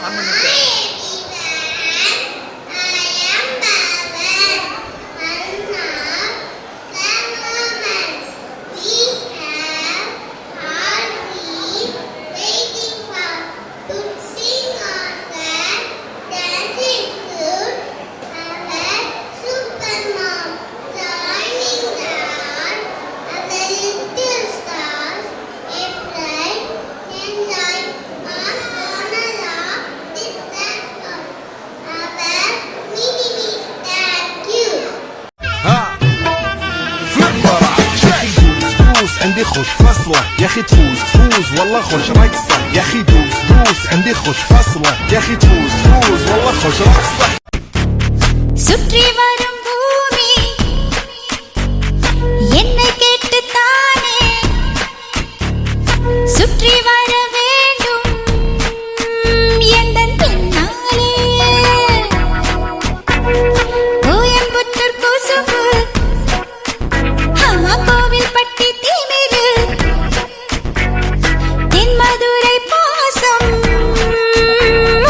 On பண்ணிட்டேன். عندي خوش فصلة يا اخي تفوز تفوز والله خوش رقصة يا اخي دوس دوس عندي خوش فصلة يا اخي تفوز تفوز والله خوش رقصة சுற்றி வரும் பூமி என்னை கேட்டு தானே சுற்றி வர வேண்டும் எந்தன் பின்னாலே கோயம்புத்தூர் கொசும்பு கோவில் பட்டி திமிரு தென்மதுரை பாசம்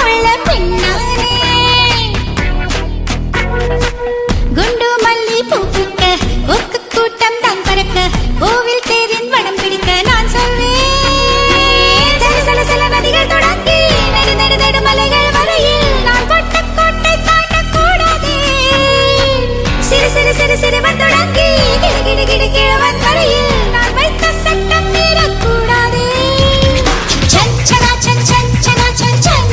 உள்ள பின்னாலே குண்டு மல்லி பூக்க ஒக்கு கூட்டம் தான் பறக்க கோவில் தேரின் வடம் பிடிக்க நான் சொல்வேன் சில சில சில நதிகள் தொடங்கி நெடு நெடு நெடு மலைகள் வரையில் நான் கொட்ட கோட்டை தாண்டக்கூடாதே சிறு சிறு சிறு சிறுவன் தொடங்கி கிடு கிடு கிடு கிழவன் வரையில் நான் வைத்த சட்டம் மீறக்கூடாதே சஞ்சனா சன் சஞ்சனா சன் சன்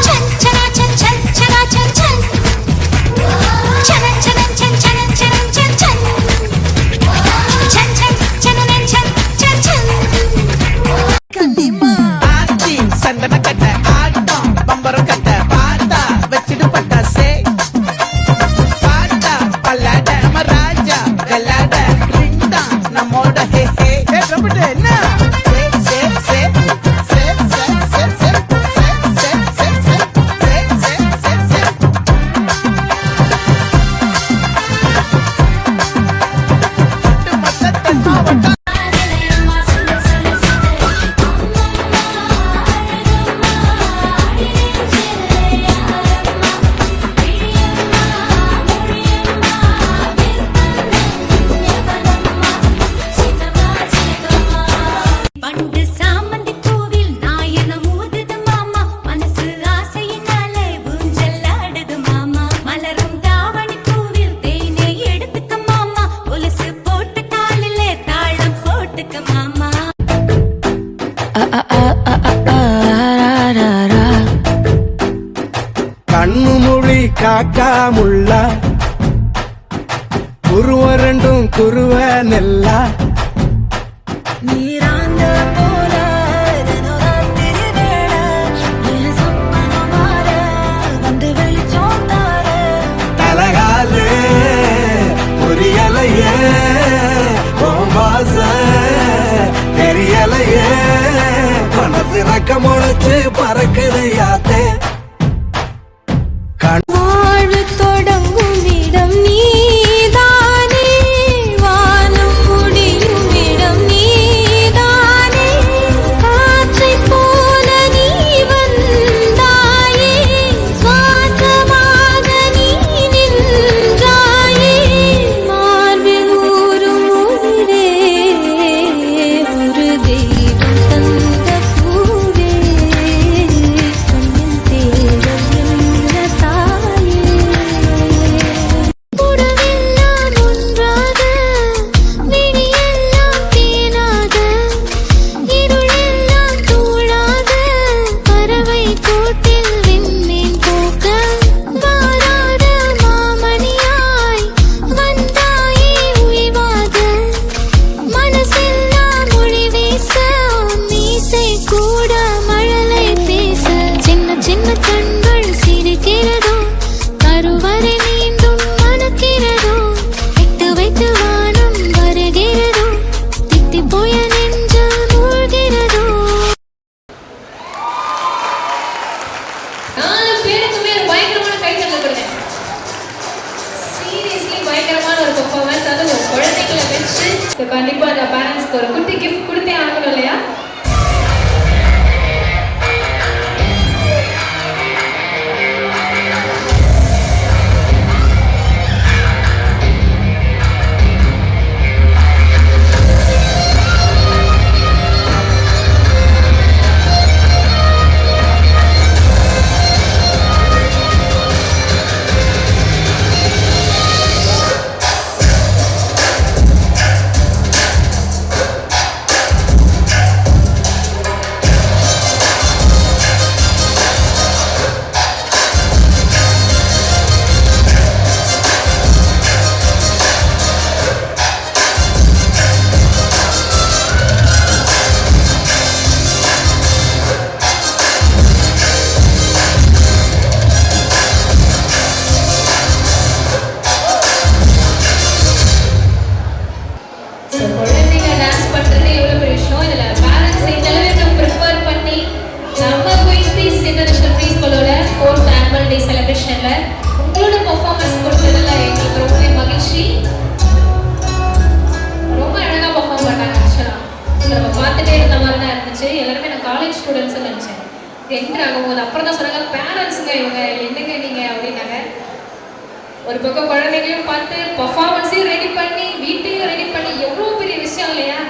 சஞ்சனா சன் சஞ்சனா சன் சன் சனன் சனன் சன் சனன் சனன் சன் சன் சன் சன் சனனன் சன் சன் சன் கண்டிமா ஆச்சி சந்தன கட்ட ஆட்டம் பம்பரம் கட்ட பாட்டா வச்சிடு பட்டாசே பாட்டா பல்லாட மராஜா கல்லாட ரிண்டா நம்மோட ஹே ஹே ஏ ட்ரம்பட் என்ன சே சே சே சே சே சே சே சே சே சே சே சே சே மொத்தத்தை மாவட்டம் பண்டு சாமந்தி பூவில் நாயனம் ஊதுது மாமா மனசு ஆசையினாலே ஊஞ்சல் ஆடுது மாமா மலரும் தாவணி பூவில் தேனே எடுத்துக்க மாமா கொலுசு போட்டு காலிலே தாளம் போட்டுக்க மாமா கண்ணு மொழி காக்கா முள்ளா குருவ ரெண்டும் குருவ நெல்லா நீராந்த போல தினராத்திரி வேளை என் சொப்பனம் மாற வந்து வெளிச்சம் தார தலகாலே பொரியலையே ஓம்பாச தெரியலையே மனசு ரக்க முளைச்சு பறக்குது யாத்தே வாழ்வு தொடங்கும் இடம் நீதானே வானம் முடியும் இடம் நீதானே காற்றைப் போல நீ வந்தாயே சுவாசமாக நீ நின்றாயே மார்பில் ஊறும் உயிரே ஒரு தெய்வம் தந்த பூவே கண்ணின் தேடல் என்ற தாயே உடவெல்லாம் ஒன்றாக விழியெல்லாம் தேனாக இருளெல்லாம் தூளாக பறவை கூட்டில் விண்மீன் போக்க வாராத மாமணியாய் வந்தாயே உய்வாக மனசெல்லாம் மொழி வீச மீசை கூட மழலை பேச சின்ன சின்ன கண்கள் சிரிக்கிறதோ கருவறை மீண்டும் மணக்கிறதோ விட்டு வைத்து வானம் வருகிறதோ திட்டி போய நெஞ்சல் மூழ்கிறதோ நாலு பேருக்குமே ஒரு பயங்கரமான கைத்தட்டல் கொடுங்க. சீரியஸ்லி பயங்கரமான ஒரு பெர்ஃபார்மன்ஸ். அது ஒரு குழந்தைகளை வச்சு கண்டிப்பா அந்த பேரண்ட்ஸ்க்கு ஒரு குட்டி கிஃப்ட் கொடுத்தே ஆகணும் இல்லையா? ஈஸ்ட் இன்டர்நேஷனல் ப்ரீ ஸ்கூலோட 4th ஆனுவல் டே செலிப்ரேஷன்ல உங்களோட பெர்ஃபார்மன்ஸ் கொடுத்ததுல எங்களுக்கு ரொம்ப மகிழ்ச்சி. ரொம்ப அழகா பெர்ஃபார்ம் பண்ணாங்க. ஆக்சுவலா நம்ம பார்த்துட்டே இருந்த மாதிரி தான் இருந்துச்சு. எல்லாருமே நான் காலேஜ் ஸ்டூடெண்ட்ஸ் நினைச்சேன். என்ட்ரு ஆகும்போது அப்புறம் தான் சொன்னாங்க பேரண்ட்ஸுங்க இவங்க என்னங்க நீங்க அப்படின்னாங்க. ஒரு பக்கம் குழந்தைங்களையும் பார்த்து பெர்ஃபார்மன்ஸையும் ரெடி பண்ணி வீட்டையும் ரெடி பண்ணி எவ்வளோ பெரிய விஷயம் இல்லையா?